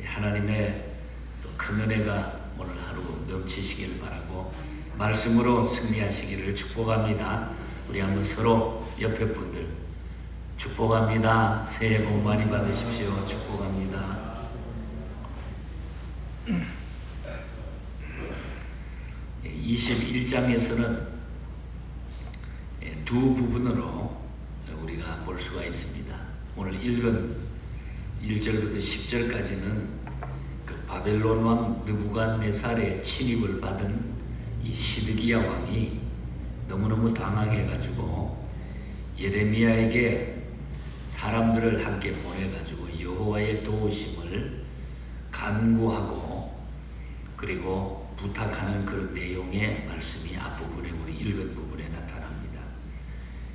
하나님의 또 큰 은혜가 오늘 하루 넘치시길 바라고 말씀으로 승리하시기를 축복합니다. 우리 한번 서로 옆에 분들 축복합니다. 새해 복 많이 받으십시오. 축복합니다. 21장에서는 두 부분으로 우리가 볼 수가 있습니다. 오늘 읽은 1절부터 10절까지는 그 바벨론 왕 느부갓네살의 침입을 받은 이 시드기야 왕이 너무너무 당황해가지고 예레미야에게 사람들을 함께 보내가지고 여호와의 도우심을 간구하고 그리고 부탁하는 그런 내용의 말씀이 앞부분에 우리 읽은 부분에 나타납니다.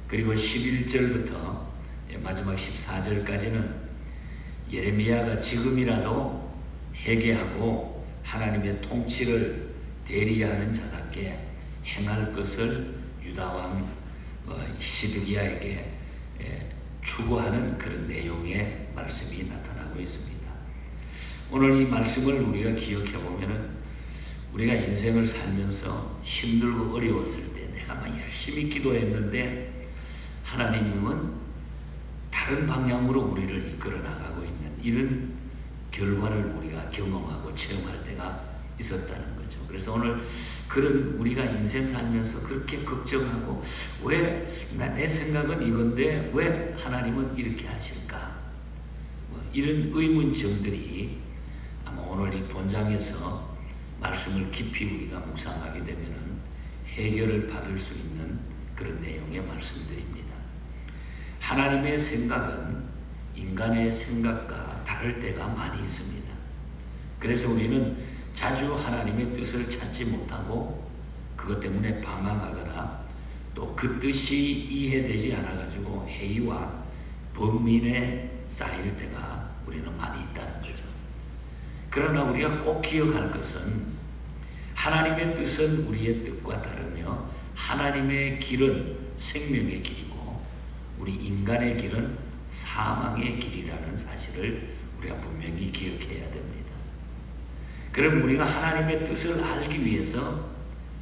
그리고 11절부터 마지막 14절까지는 예레미야가 지금이라도 회개하고 하나님의 통치를 대리하는 자답게 행할 것을 유다왕 시드기야에게 추구하는 그런 내용의 말씀이 나타나고 있습니다. 오늘 이 말씀을 우리가 기억해 보면은 우리가 인생을 살면서 힘들고 어려웠을 때 내가 막 열심히 기도했는데 하나님은 다른 방향으로 우리를 이끌어 나가고 있는 이런 결과를 우리가 경험하고 체험할 때가 있었다는 거죠. 그래서 오늘 그런 우리가 인생 살면서 그렇게 걱정하고 왜 내 생각은 이건데 왜 하나님은 이렇게 하실까? 이런 의문점들이 아마 오늘 이 본장에서 말씀을 깊이 우리가 묵상하게 되면은 해결을 받을 수 있는 그런 내용의 말씀들입니다. 하나님의 생각은 인간의 생각과 다를 때가 많이 있습니다. 그래서 우리는 자주 하나님의 뜻을 찾지 못하고 그것 때문에 방황하거나 또 그 뜻이 이해되지 않아가지고 회의와 번민에 쌓일 때가 우리는 많이 있다는 거죠. 그러나 우리가 꼭 기억할 것은 하나님의 뜻은 우리의 뜻과 다르며 하나님의 길은 생명의 길이고 우리 인간의 길은 사망의 길이라는 사실을 우리가 분명히 기억해야 됩니다. 그럼 우리가 하나님의 뜻을 알기 위해서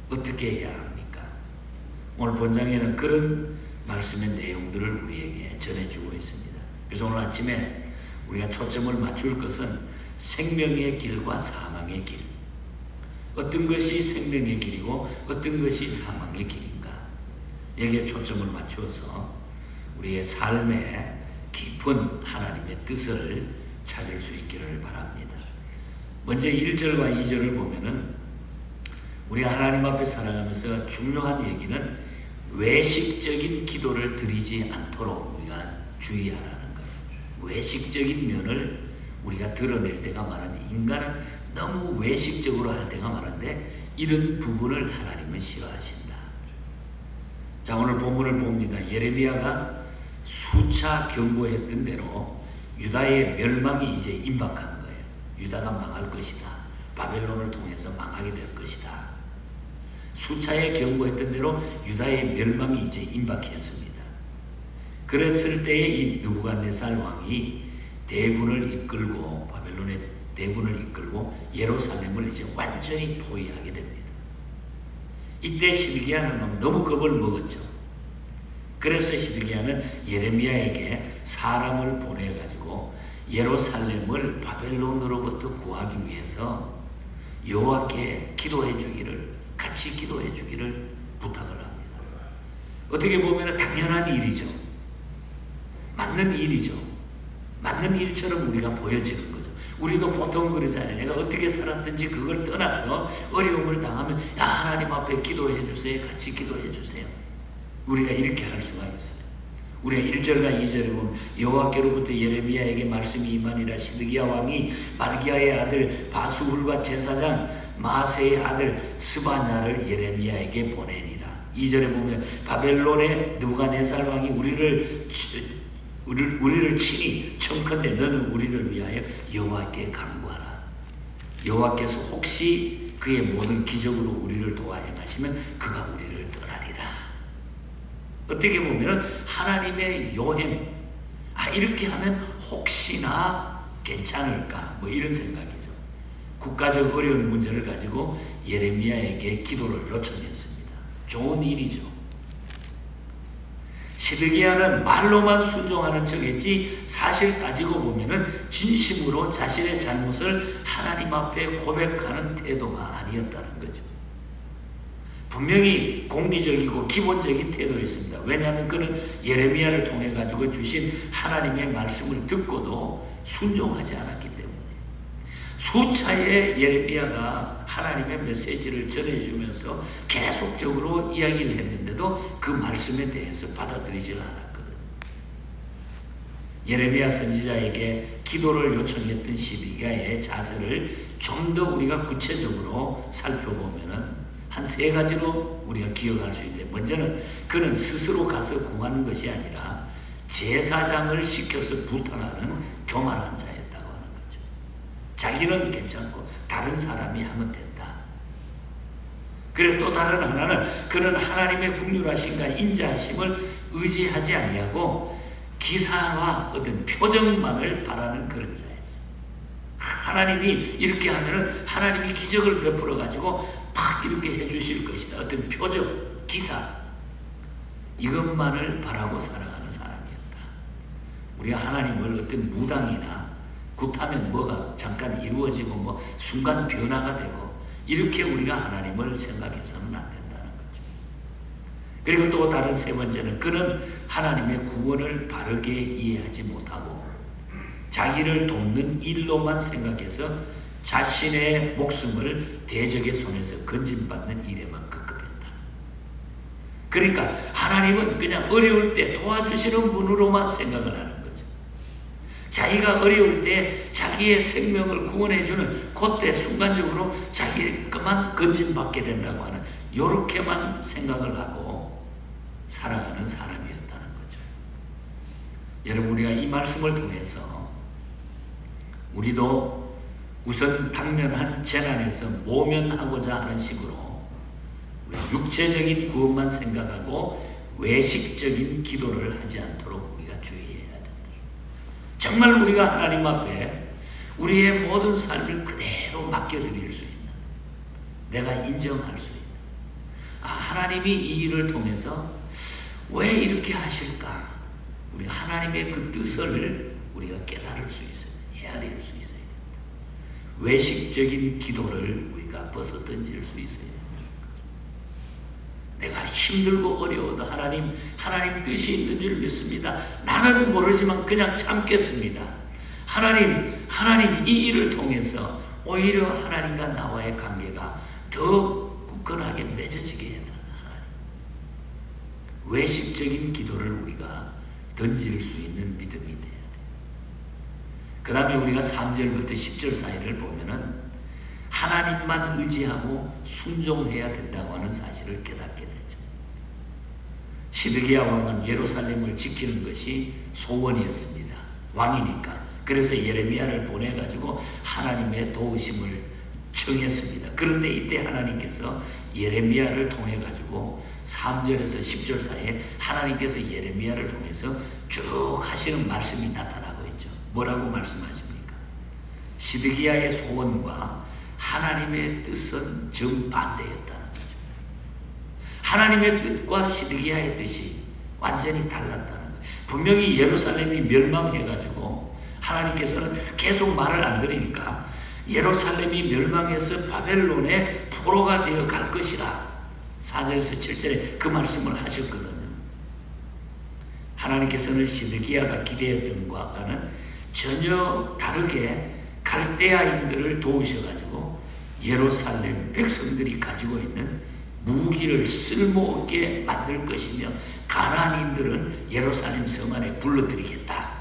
어떻게 해야 합니까? 오늘 본장에는 그런 말씀의 내용들을 우리에게 전해주고 있습니다. 그래서 오늘 아침에 우리가 초점을 맞출 것은 생명의 길과 사망의 길. 어떤 것이 생명의 길이고 어떤 것이 사망의 길인가? 여기에 초점을 맞추어서 우리의 삶에 깊은 하나님의 뜻을 찾을 수 있기를 바랍니다. 먼저 1절과 2절을 보면은 우리가 하나님 앞에 살아가면서 중요한 얘기는 외식적인 기도를 드리지 않도록 우리가 주의하라는 거예요. 외식적인 면을 우리가 드러낼 때가 많은데 인간은 너무 외식적으로 할 때가 많은데 이런 부분을 하나님은 싫어하신다. 자, 오늘 본문을 봅니다. 예레미야가 수차 경고했던 대로 유다의 멸망이 이제 임박한 거예요. 유다가 망할 것이다. 바벨론을 통해서 망하게 될 것이다. 수차에 경고했던 대로 유다의 멸망이 이제 임박했습니다. 그랬을 때에 이 느부갓네살 왕이 대군을 이끌고 바벨론의 대군을 이끌고 예루살렘을 이제 완전히 포위하게 됩니다. 이때 시드기야는 너무 겁을 먹었죠. 그래서 시드기야는 예레미야에게 사람을 보내가지고 예루살렘을 바벨론으로부터 구하기 위해서 여호와께 기도해 주기를 같이 기도해 주기를 부탁을 합니다. 어떻게 보면 당연한 일이죠. 맞는 일이죠. 맞는 일처럼 우리가 보여지는 거죠. 우리도 보통 그러잖아요. 내가 어떻게 살았든지 그걸 떠나서 어려움을 당하면 야 하나님 앞에 기도해 주세요. 같이 기도해 주세요. 우리가 이렇게 할 수가 있어요. 우리가 1절과 2절에 보면 여호와께로부터 예레미야에게 말씀이 임하니라. 시드기야 왕이 말기야의 아들 바수훌과 제사장 마세의 아들 스바냐를 예레미야에게 보내니라. 2절에 보면 바벨론의 느부갓네살 왕이 우리를 치니 청컨대 너는 우리를 위하여 여호와께 간구하라. 여호와께서 혹시 그의 모든 기적으로 우리를 도와 행하시면 그가 우리를 떠나리라. 어떻게 보면 하나님의 요행, 이렇게 하면 혹시나 괜찮을까? 뭐 이런 생각이죠. 국가적 어려운 문제를 가지고 예레미야에게 기도를 요청했습니다. 좋은 일이죠. 시드기야는 말로만 순종하는 척했지 사실 따지고 보면은 진심으로 자신의 잘못을 하나님 앞에 고백하는 태도가 아니었다는 거죠. 분명히 공리적이고 기본적인 태도였습니다. 왜냐하면 그는 예레미야를 통해 가지고 주신 하나님의 말씀을 듣고도 순종하지 않았기 때문에 수차례 예레미야가 하나님의 메시지를 전해주면서 계속적으로 이야기를 했는데도 그 말씀에 대해서 받아들이질 않았거든요. 예레미야 선지자에게 기도를 요청했던 시드기야의 자세를 좀 더 우리가 구체적으로 살펴보면은 한 3가지로 우리가 기억할 수 있는데, 먼저는 그는 스스로 가서 구하는 것이 아니라 제사장을 시켜서 부탁하는 교만한 자였다고 하는 거죠. 자기는 괜찮고 다른 사람이 하면 된다. 그리고 또 다른 하나는 그는 하나님의 긍휼하심과 인자하심을 의지하지 아니하고 기사와 어떤 표정만을 바라는 그런 자였어요. 하나님이 이렇게 하면은 하나님이 기적을 베풀어 가지고 팍 이렇게 해주실 것이다. 어떤 표정, 기사, 이것만을 바라고 살아가는 사람이었다. 우리가 하나님을 어떤 무당이나 굿하면 뭐가 잠깐 이루어지고 뭐 순간 변화가 되고 이렇게 우리가 하나님을 생각해서는 안 된다는 거죠. 그리고 또 다른 3번째는 그는 하나님의 구원을 바르게 이해하지 못하고 자기를 돕는 일로만 생각해서 자신의 목숨을 대적의 손에서 건진받는 일에만 급급했다. 그러니까 하나님은 그냥 어려울 때 도와주시는 분으로만 생각을 하는 거죠. 자기가 어려울 때 자기의 생명을 구원해주는 그때 순간적으로 자기 것만 건진받게 된다고 하는 요렇게만 생각을 하고 살아가는 사람이었다는 거죠. 여러분, 우리가 이 말씀을 통해서 우리도 우선 당면한 재난에서 모면하고자 하는 식으로 육체적인 구원만 생각하고 외식적인 기도를 하지 않도록 우리가 주의해야 된다. 정말 우리가 하나님 앞에 우리의 모든 삶을 그대로 맡겨드릴 수 있는, 내가 인정할 수 있는, 하나님이 이 일을 통해서 왜 이렇게 하실까? 우리 하나님의 그 뜻을 우리가 깨달을 수 있어요. 헤아릴 수 있어야 된다. 외식적인 기도를 우리가 벗어 던질 수 있어야 된다. 내가 힘들고 어려워도 하나님 뜻이 있는 줄 믿습니다. 나는 모르지만 그냥 참겠습니다. 하나님 이 일을 통해서 오히려 하나님과 나와의 관계가 더 굳건하게 맺어지게 해달라. 하나님. 외식적인 기도를 우리가 던질 수 있는 믿음이 돼야 돼. 그 다음에 우리가 3절부터 10절 사이를 보면은 하나님만 의지하고 순종해야 된다고 하는 사실을 깨닫게 되죠. 시드기야 왕은 예루살렘을 지키는 것이 소원이었습니다. 왕이니까. 그래서 예레미야를 보내가지고 하나님의 도우심을 청했습니다. 그런데 이때 하나님께서 예레미야를 통해가지고 3절에서 10절 사이에 하나님께서 예레미야를 통해서 쭉 하시는 말씀이 나타나고 있죠. 뭐라고 말씀하십니까? 시드기야의 소원과 하나님의 뜻은 정반대였다는 거죠. 하나님의 뜻과 시드기야의 뜻이 완전히 달랐다는 거예요. 분명히 예루살렘이 멸망해가지고 하나님께서는 계속 말을 안 들으니까 예루살렘이 멸망해서 바벨론의 포로가 되어 갈 것이라 4절에서 7절에 그 말씀을 하셨거든요. 하나님께서는 시드기야가 기대했던 것과는 전혀 다르게 갈대아인들을 도우셔가지고 예루살렘 백성들이 가지고 있는 무기를 쓸모없게 만들 것이며 가나안인들은 예루살렘 성 안에 불러들이겠다.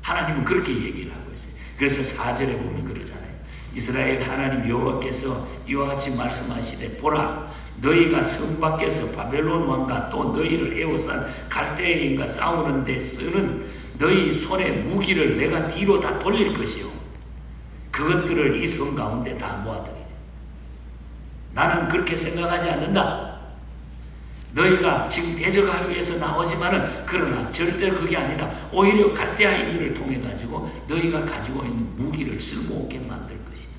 하나님은 그렇게 얘기를 하고 있어요. 그래서 4절에 보면 그러잖아요. 이스라엘 하나님 여호와께서 이와 같이 말씀하시되 보라, 너희가 성 밖에서 바벨론 왕과 또 너희를 에워싼 갈대아인과 싸우는 데 쓰는 너희 손에 무기를 내가 뒤로 다 돌릴 것이요 그것들을 이 성 가운데 다 모아들이라. 나는 그렇게 생각하지 않는다. 너희가 지금 대적하기 위해서 나오지만은 그러나 절대로 그게 아니라 오히려 갈대아인들을 통해 가지고 너희가 가지고 있는 무기를 쓸모없게 만들 것이다.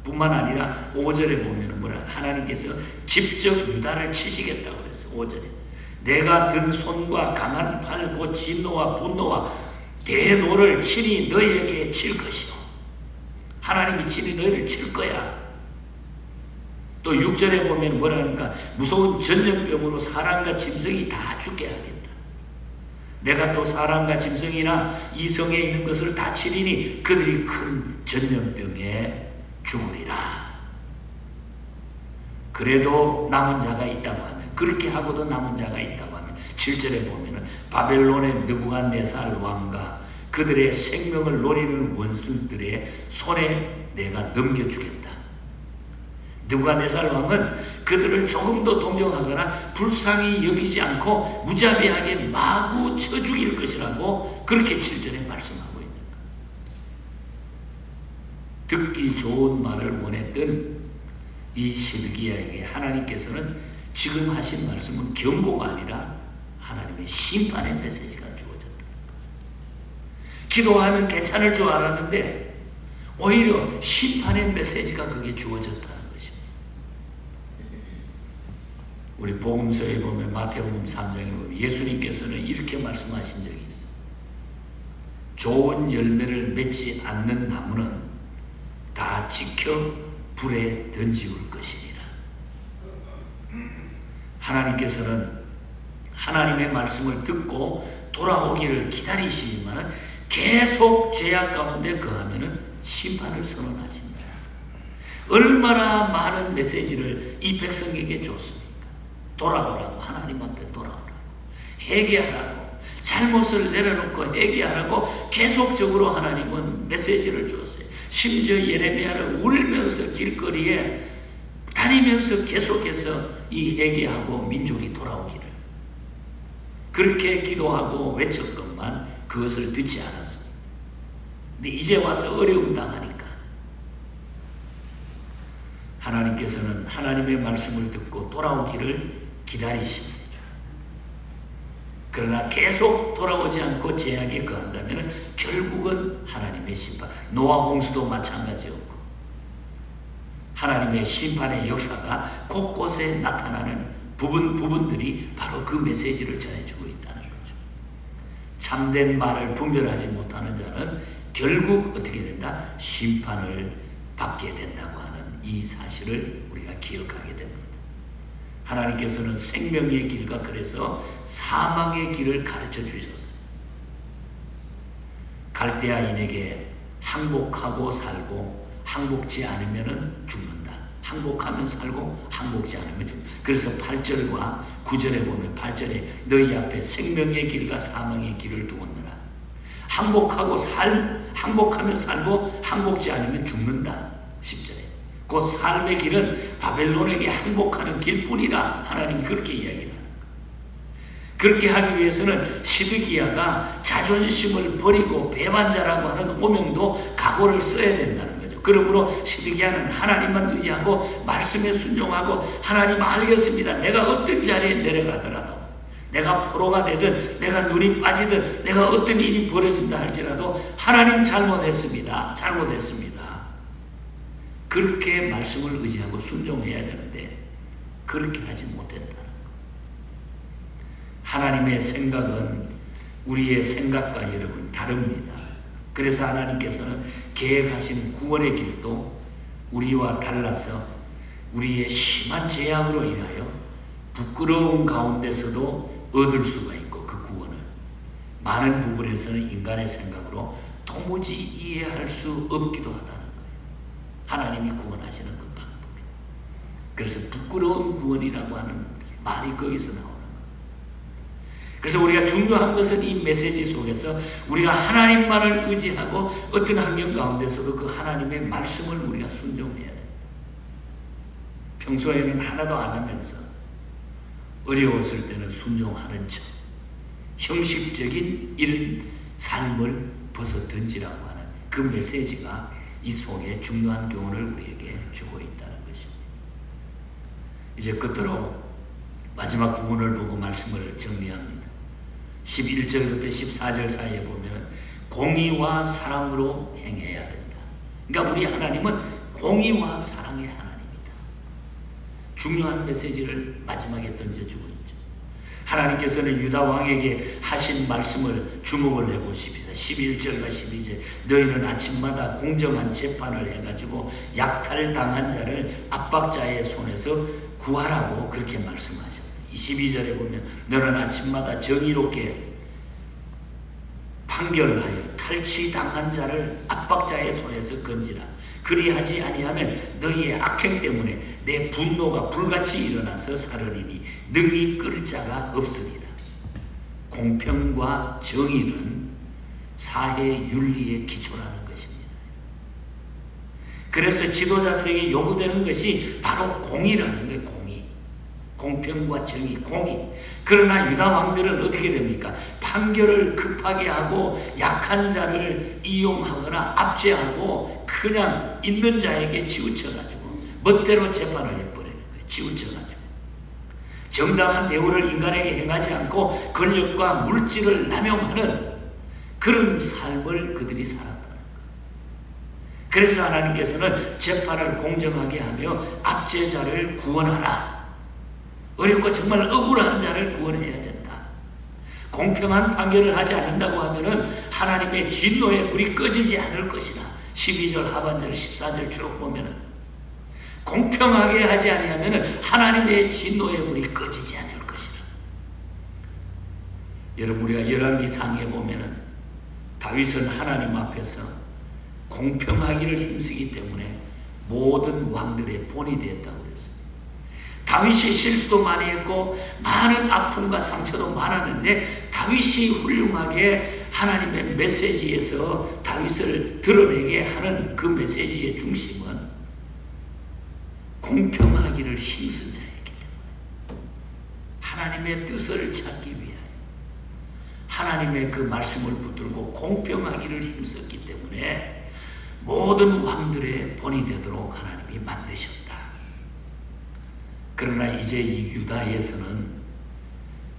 뿐만 아니라 5절에 보면은 뭐라 하나님께서 직접 유다를 치시겠다고 그랬어. 5절에 내가 든 손과 강한 팔 곧 진노와 분노와 대노를 친히 너희에게 칠 것이요. 하나님이 친히 너희를 칠 거야. 또 6절에 보면 뭐라니까 무서운 전염병으로 사람과 짐승이 다 죽게 하겠다. 내가 또 사람과 짐승이나 이 성에 있는 것을 다 치리니 그들이 큰 전염병에 죽으리라. 그래도 남은 자가 있다고 하면, 그렇게 하고도 남은 자가 있다고 하면 7절에 보면은 바벨론의 느부갓네살 왕과 그들의 생명을 노리는 원수들의 손에 내가 넘겨주겠다. 느부갓네살 왕은 그들을 조금도 동정하거나 불쌍히 여기지 않고 무자비하게 마구 쳐 죽일 것이라고 그렇게 7절에 말씀하고 있는 거예요. 듣기 좋은 말을 원했던 이 시드기야에게 하나님께서는 지금 하신 말씀은 경고가 아니라 하나님의 심판의 메시지가 주어졌다는 거죠. 기도하면 괜찮을 줄 알았는데 오히려 심판의 메시지가 그게 주어졌다는 것입니다. 우리 복음서에 보면 마태복음 3장에 보면 예수님께서는 이렇게 말씀하신 적이 있어요. 좋은 열매를 맺지 않는 나무는 다 지켜 불에 던지울 것이니라. 하나님께서는 하나님의 말씀을 듣고 돌아오기를 기다리시지만 계속 죄악 가운데 거하면 심판을 선언하신다. 얼마나 많은 메시지를 이 백성에게 줬습니까? 돌아오라고, 하나님 앞에 돌아오라고, 회개하라고, 잘못을 내려놓고 회개하라고 계속적으로 하나님은 메시지를 주었어요. 심지어 예레미야는 울면서 길거리에 다니면서 계속해서 이 회개하고 민족이 돌아오기를 그렇게 기도하고 외쳤건만 그것을 듣지 않았습니다. 근데 이제 와서 어려움 당하니까 하나님께서는 하나님의 말씀을 듣고 돌아오기를 기다리십니다. 그러나 계속 돌아오지 않고 죄악에 거한다면 결국은 하나님의 심판, 노아 홍수도 마찬가지였고 하나님의 심판의 역사가 곳곳에 나타나는 부분들이 바로 그 메시지를 전해주고 있다는 거죠. 참된 말을 분별하지 못하는 자는 결국 어떻게 된다? 심판을 받게 된다고 하는 이 사실을 우리가 기억하게 됩니다. 하나님께서는 생명의 길과 그래서 사망의 길을 가르쳐 주셨어요. 갈대아인에게 항복하고 살고 항복지 않으면 죽는다. 항복하면 살고 항복지 않으면 죽는다. 그래서 8절과 9절에 보면 8절에 너희 앞에 생명의 길과 사망의 길을 두었느라. 항복하면 살고 항복지 않으면 죽는다. 10절에 그 삶의 길은 바벨론에게 항복하는 길뿐이라 하나님이 그렇게 이야기를 하는 거예요. 그렇게 하기 위해서는 시드기야가 자존심을 버리고 배반자라고 하는 오명도 각오를 써야 된다는 거죠. 그러므로 시드기야는 하나님만 의지하고 말씀에 순종하고 하나님 알겠습니다. 내가 어떤 자리에 내려가더라도 내가 포로가 되든 내가 눈이 빠지든 내가 어떤 일이 벌어진다 할지라도 하나님 잘못했습니다. 그렇게 말씀을 의지하고 순종해야 되는데 그렇게 하지 못했다는 것. 하나님의 생각은 우리의 생각과 여러분 다릅니다. 그래서 하나님께서는 계획하시는 구원의 길도 우리와 달라서 우리의 심한 죄악으로 인하여 부끄러운 가운데서도 얻을 수가 있고 그 구원을 많은 부분에서는 인간의 생각으로 도무지 이해할 수 없기도 하다는 하나님이 구원하시는 그 방법이. 그래서 부끄러운 구원이라고 하는 말이 거기서 나오는 거예요. 그래서 우리가 중요한 것은 이 메시지 속에서 우리가 하나님만을 의지하고 어떤 환경 가운데서도 그 하나님의 말씀을 우리가 순종해야 돼요. 평소에는 하나도 안 하면서 어려웠을 때는 순종하는 척 형식적인 이런 삶을 벗어 던지라고 하는 그 메시지가 이 속에 중요한 교훈을 우리에게 주고 있다는 것입니다. 이제 끝으로 마지막 부분을 보고 말씀을 정리합니다. 11절부터 14절 사이에 보면 공의와 사랑으로 행해야 된다. 그러니까 우리 하나님은 공의와 사랑의 하나님이다. 중요한 메시지를 마지막에 던져주고 있죠. 하나님께서는 유다 왕에게 하신 말씀을 주목을 해보십시다. 11절과 12절 너희는 아침마다 공정한 재판을 해가지고 약탈당한 자를 압박자의 손에서 구하라고 그렇게 말씀하셨어요. 12절에 보면 너는 아침마다 정의롭게 판결하여 탈취당한 자를 압박자의 손에서 건지라. 그리하지 아니하면 너희의 악행 때문에 내 분노가 불같이 일어나서 사르리니 능히 끌 자가 없으리라. 공평과 정의는 사회 윤리의 기초라는 것입니다. 그래서 지도자들에게 요구되는 것이 바로 공의라는 거예요. 공의. 공평과 정의, 공의. 그러나 유다 왕들은 어떻게 됩니까? 판결을 급하게 하고 약한 자를 이용하거나 압제하고 그냥 있는 자에게 치우쳐가지고 멋대로 재판을 해버리는 거예요. 치우쳐가지고. 정당한 대우를 인간에게 행하지 않고 권력과 물질을 남용하는 그런 삶을 그들이 살았다는 거예요. 그래서 하나님께서는 재판을 공정하게 하며 압제자를 구원하라. 어렵고 정말 억울한 자를 구원해야 된다. 공평한 판결을 하지 않는다고 하면은 하나님의 진노의 불이 꺼지지 않을 것이다. 12절 하반절 14절 쭉 보면은 공평하게 하지 아니하면은 하나님의 진노의 불이 꺼지지 않을 것이다. 여러분 우리가 열왕기상에 보면은 다윗은 하나님 앞에서 공평하기를 힘쓰기 때문에 모든 왕들의 본이 되었다고 그랬어요. 다윗이 실수도 많이 했고 많은 아픔과 상처도 많았는데 다윗이 훌륭하게 하나님의 메시지에서 다윗을 드러내게 하는 그 메시지의 중심은 공평하기를 힘쓴 자였기 때문에 하나님의 뜻을 찾기 위하여 하나님의 그 말씀을 붙들고 공평하기를 힘썼기 때문에 모든 왕들의 본이 되도록 하나님이 만드셨다. 그러나 이제 이 유다에서는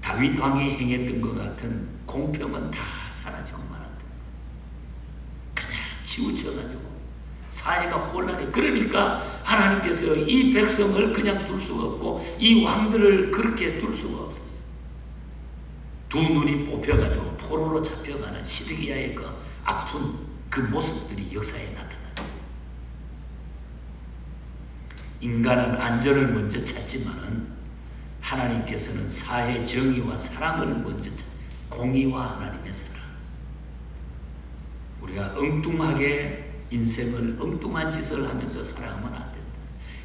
다윗 왕이 행했던 것 같은 공평은 다 사라지고 말았다. 그냥 치우쳐가지고 사회가 혼란해. 그러니까 하나님께서 이 백성을 그냥 둘 수가 없고 이 왕들을 그렇게 둘 수가 없었어요. 두 눈이 뽑혀가지고 포로로 잡혀가는 시드기야의 그 아픈 그 모습들이 역사에 나타나요. 인간은 안전을 먼저 찾지만은 하나님께서는 사회 정의와 사랑을 먼저 찾. 공의와 하나님의 사랑. 우리가 엉뚱하게 인생을 엉뚱한 짓을 하면서 살아가면 안 된다.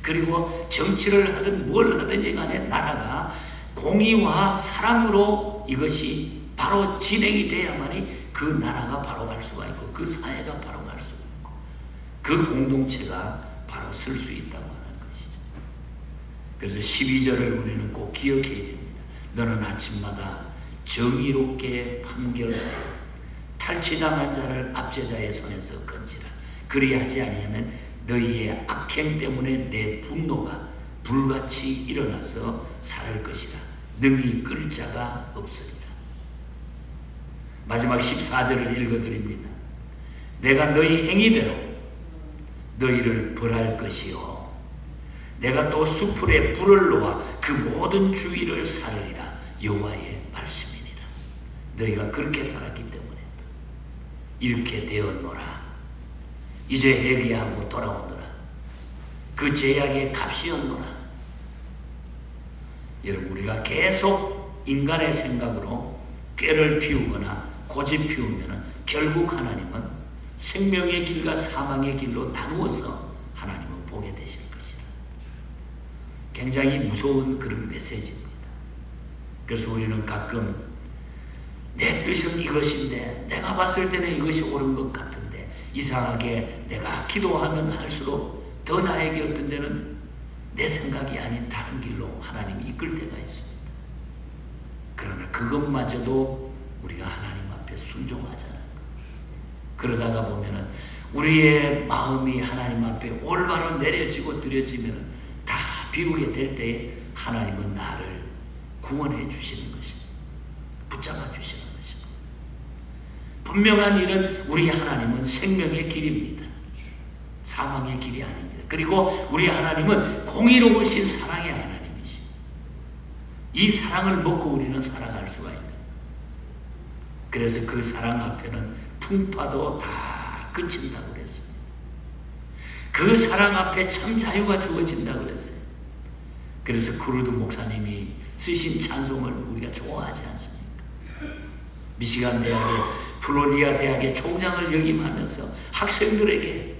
그리고 정치를 하든 뭘 하든지 간에 나라가 공의와 사랑으로 이것이 바로 진행이 돼야만이 그 나라가 바로 갈 수가 있고 그 사회가 바로 갈 수가 있고 그 공동체가 바로 설 수 있다고 하는 것이죠. 그래서 12절을 우리는 꼭 기억해야 됩니다. 너는 아침마다 정의롭게 판결하여 탈취당한 자를 압제자의 손에서 건지라. 그리하지 아니하면 너희의 악행 때문에 내 분노가 불같이 일어나서 사를 것이라. 능히 끌 자가 없으리라. 마지막 14절을 읽어드립니다. 내가 너희 행위대로 너희를 벌할 것이요 내가 또 수풀에 불을 놓아 그 모든 주위를 사르리라. 여호와의 말씀이니라. 너희가 그렇게 살았기 때문에 이렇게 되었노라. 이제 회개하고 돌아오노라. 그 제약의 값이었노라. 여러분 우리가 계속 인간의 생각으로 꾀를 피우거나 고집 피우면 결국 하나님은 생명의 길과 사망의 길로 나누어서 하나님은 보게 되실 것이다. 굉장히 무서운 그런 메시지입니다. 그래서 우리는 가끔 내 뜻은 이것인데 내가 봤을 때는 이것이 옳은 것 같은데 이상하게 내가 기도하면 할수록 더 나에게 어떤 데는 내 생각이 아닌 다른 길로 하나님이 이끌 때가 있습니다. 그러나 그것마저도 우리가 하나님 앞에 순종하잖아요. 그러다가 보면은 우리의 마음이 하나님 앞에 올바로 내려지고 드려지면은 다 비우게 될 때에 하나님은 나를 구원해 주시는 것입니다. 붙잡아 주시는 것입니다. 분명한 일은 우리 하나님은 생명의 길입니다. 사망의 길이 아닙니다. 그리고 우리 하나님은 공의로우신 사랑의 하나님이시죠. 이 사랑을 먹고 우리는 살아갈 수가 있는. 그래서 그 사랑 앞에는 풍파도 다 그친다고 그랬습니다. 그 사랑 앞에 참 자유가 주어진다고 그랬어요. 그래서 크루드 목사님이 쓰신 찬송을 우리가 좋아하지 않습니까? 미시간 대학의 플로리다 대학의 총장을 역임하면서 학생들에게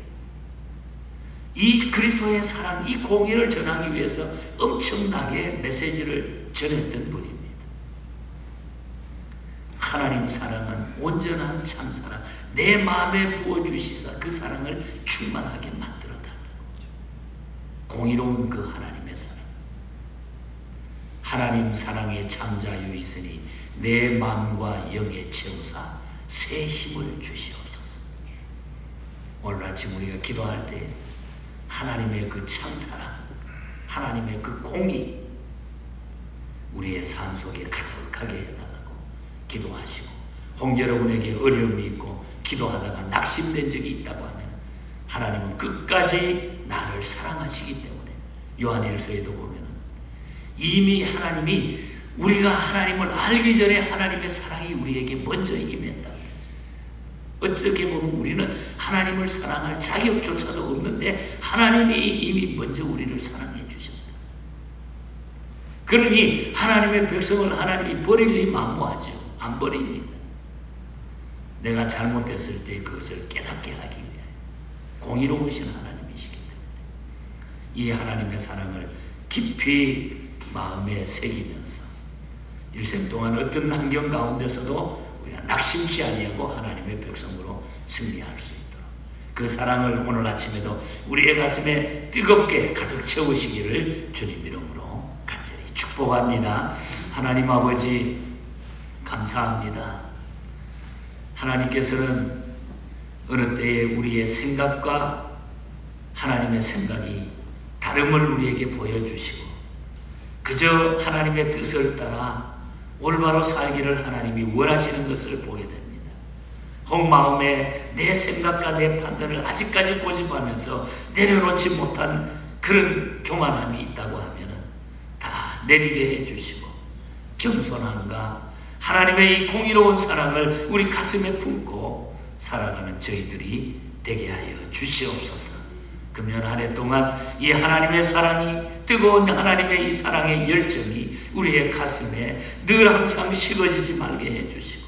이 그리스도의 사랑, 이 공의를 전하기 위해서 엄청나게 메시지를 전했던 분입니다. 하나님 사랑은 온전한 참사랑, 내 마음에 부어주시사 그 사랑을 충만하게 만들어달라고. 공의로운 그 하나님의 사랑. 하나님 사랑에 참 자유 있으니 내 마음과 영에 채우사 새 힘을 주시옵소서. 오늘 아침 우리가 기도할 때 하나님의 그 참사랑, 하나님의 그 공의 우리의 삶 속에 가득하게 해달라고 기도하시고, 혹 여러분에게 어려움이 있고 기도하다가 낙심된 적이 있다고 하면 하나님은 끝까지 나를 사랑하시기 때문에 요한일서에도 보면 이미 하나님이 우리가 하나님을 알기 전에 하나님의 사랑이 우리에게 먼저 임했다고 했어요. 어떻게 보면 우리는 하나님을 사랑할 자격조차도 없는데 하나님이 이미 먼저 우리를 사랑해 주셨다. 그러니 하나님의 백성을 하나님이 버릴 리 만무하죠. 안 버립니다. 내가 잘못했을 때 그것을 깨닫게 하기 위해 공의로우신 하나님이시기 때문에 이 하나님의 사랑을 깊이 마음에 새기면서 일생 동안 어떤 환경 가운데서도 우리가 낙심치 아니하고 하나님의 백성으로 승리할 수 있도록 그 사랑을 오늘 아침에도 우리의 가슴에 뜨겁게 가득 채우시기를 주님 이름으로 간절히 축복합니다. 하나님 아버지 감사합니다. 하나님께서는 어느 때에 우리의 생각과 하나님의 생각이 다름을 우리에게 보여주시고 그저 하나님의 뜻을 따라 올바로 살기를 하나님이 원하시는 것을 보게 됩니다. 혹 마음에 내 생각과 내 판단을 아직까지 고집하면서 내려놓지 못한 그런 교만함이 있다고 하면 다 내리게 해주시고 겸손함과 하나님의 이 공의로운 사랑을 우리 가슴에 품고 살아가는 저희들이 되게 하여 주시옵소서. 금년 한 해 동안 이 하나님의 사랑이, 뜨거운 하나님의 이 사랑의 열정이 우리의 가슴에 늘 항상 식어지지 말게 해주시고,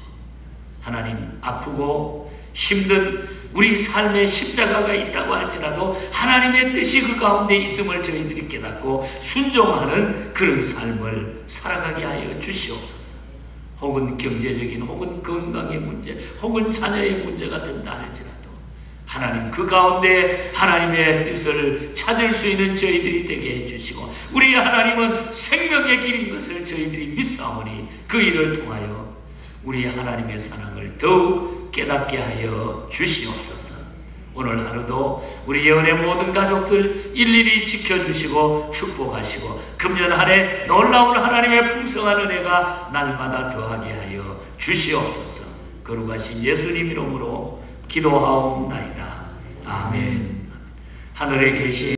하나님 아프고 힘든 우리 삶의 십자가가 있다고 할지라도 하나님의 뜻이 그 가운데 있음을 저희들이 깨닫고 순종하는 그런 삶을 살아가게 하여 주시옵소서. 혹은 경제적인, 혹은 건강의 문제, 혹은 자녀의 문제가 된다 할지라도 하나님 그 가운데 하나님의 뜻을 찾을 수 있는 저희들이 되게 해주시고, 우리 하나님은 생명의 길인 것을 저희들이 믿사오니 그 일을 통하여 우리 하나님의 사랑을 더욱 깨닫게 하여 주시옵소서. 오늘 하루도 우리 예언의 모든 가족들 일일이 지켜주시고 축복하시고 금년 한 해 놀라운 하나님의 풍성한 은혜가 날마다 더하게 하여 주시옵소서. 거룩하신 예수님 이름으로 기도하옵나이다. 아멘. 하늘에 계신